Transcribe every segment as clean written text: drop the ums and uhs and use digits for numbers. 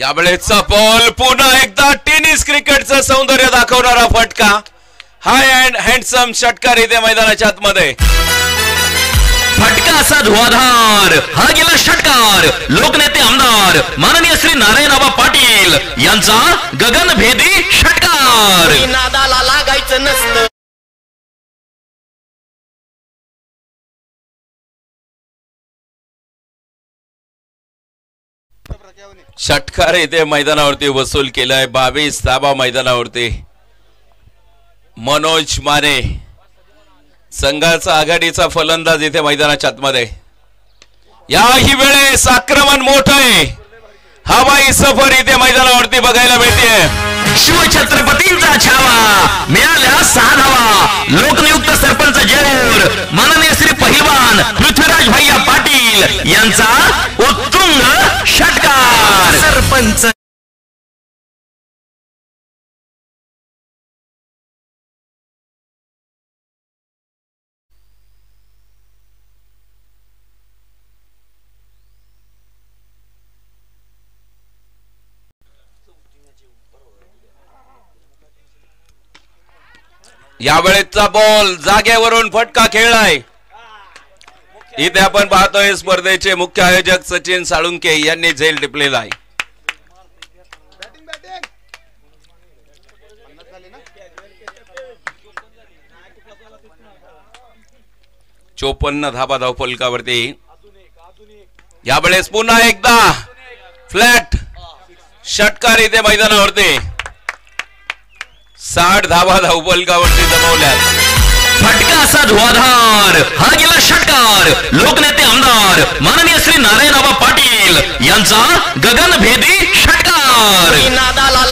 यावेळेचा ball पुन्हा एकदा tennis क्रिकेटचं सौंदर्य दाखवणारा फटका. हाय अँड हँडसम षटकार इथे मैदानाच्या आतमध्ये. फटका असा धुवाधार. हा गेला षटकार. लोकनेते आमदार माननीय श्री नारायणआबा पाटील यांचा गगनभेदी षटकार. नादाला लागायचं नसतं. षटकार इथे मैदानावरती वसूल केलाय. 22 धावा मैदानावरती. मनोज माने संघाचा आघाडीचा फलंदाज इथे मैदानाच्या आतमध्ये. याही वेळेस आक्रमण मोठं आहे. हवाई सफर इथे मैदानावरती बघायला मिळते. शिवछत्रपतींचा छावा. मिळाल्या 6 धावा. लोकनियुक्त सरपंच जेऊर माननीय श्री पहिलवान पृथ्वीराज भैया पाटील यांचा उत्तुंग षटकार. सरपंच यावेळेचा बॉल जागेवरून फटका खेळलाय. इथे आपण पाहतोय स्पर्धेचे मुख्य आयोजक सचिन साळुंके यांनी झेल टिपलेला आहे. चोपन्न धाबा धावफलकावरती. यावेळेस पुन्हा एकदा फ्लॅट षटकार इथे मैदानावरती. 60 धावा धावफलकावरती जमवल्यात. फटका असा धुवाधार. हा गेला षटकार. लोकनेते आमदार माननीय श्री नारायणआबा पाटील यांचा गगनभेदी षटकार. नादाला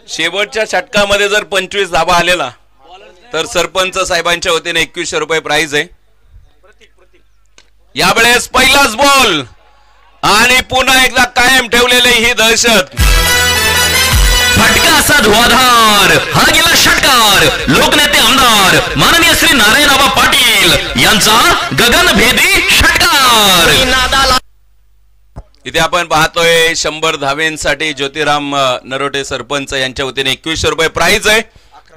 शेवटच्या षटकामध्ये जर 25 धावा आलेला तर सरपंच साहेबांच्या वतीने 2100 रुपये प्राइज आहे. यावेळेस पहिलाच बॉल आणि पुन्हा एकदा कायम ठेवलेली ही दहशत. फटका असा धुवाधार. हा गेला षटकार. लोकनेते आमदार माननीय श्री नारायणआबा पाटील यांचा गगनभेदी षटकार. नादाला इथे आपण पाहतोय 100 धावेंसाठी ज्योतिराम नरोटे सरपंच यांच्या वतीने 2100 रुपये प्राइज आहे.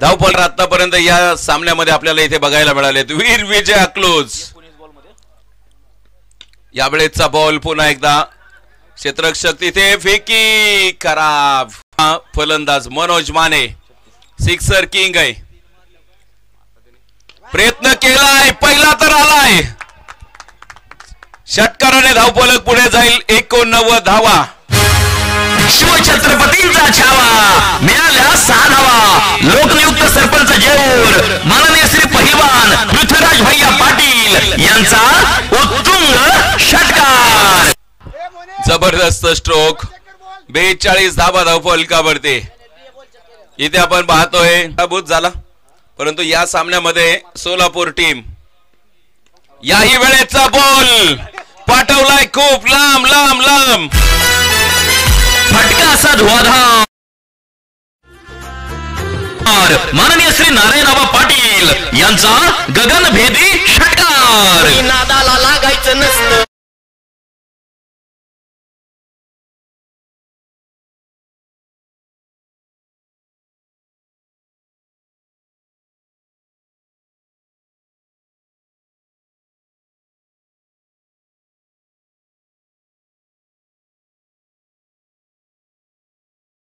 धावफल आतापर्यंत या सामन्यामध्ये आपल्याला इथे बघायला मिळाले. वीर विजय अकलूज. यावेळेचा बॉल पुन्हा एकदा क्षेत्ररक्षक तिथे फेकी खराब. फलंदाज मनोज माने सिक्सर किंग आहे. प्रयत्न केलाय. पहिला तर आलाय. षटकाराने धावफलक पुढे जाईल. 89 धावा. शिवछत्रपतींचा छावा. मिळाल्या 6 धावा. लोकनियुक्त सरपंच जेऊर माननीय श्री पहिलवान पृथ्वीराज भैया पाटील यांचा उत्तुंग षटकार. जबरदस्त स्ट्रोक. 42 धावा धावफलकावरती. इथे आपण पाहतोय भूत झाला परंतु या सामन्यामध्ये सोलापूर टीम. याही वेळेचा बॉल पाठवलाय खूप लांब लांब लांब. फटका असा धुवाधार. माननीय श्री नारायणआबा पाटील यांचा गगनभेदी षटकार. नादाला लागायचं नसतं.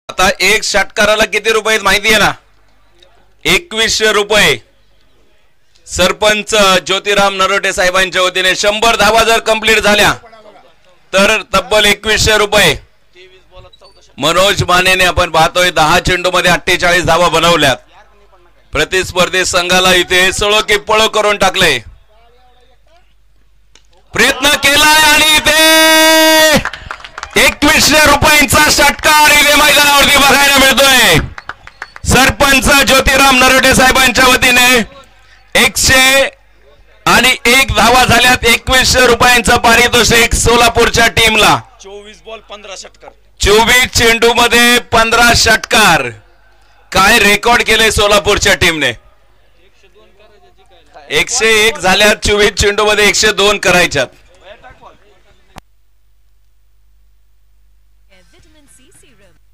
आता एक षटकाराला किती रुपये माहिती आहे ना? 2100 रुपये. सरपंच ज्योतिराम नरोटे साहेबांच्या वतीने 100 धावा जर कंप्लीट झाल्या तर तब्बल 2100 रुपये. मनोज मानेने आपण पाहतोय 10 चेंडूमध्ये 48 धावा बनवल्यात. प्रतिस्पर्धी संघाला इथे सळो की पळो करून टाकले. प्रयत्न केलाय आणि इथे 2100 रुपयांचा षटकार इथे मैदानावरती बघायला मिळतोय. सरपंच ज्योतिराम नरोटे साहेबांच्या वतीने 101 धावा झाल्यात. 2100 रुपयांचा पारितोषिक सोलापूरच्या टीमला. 24 बॉल 15 षटकार. 24 चेंडू मध्ये 15 षटकार. काय रेकॉर्ड केले सोलापूरच्या टीमने. 101 झाल्यात. 24 चेंडू मध्ये 102 करायच्यात. Vitamin C Serum.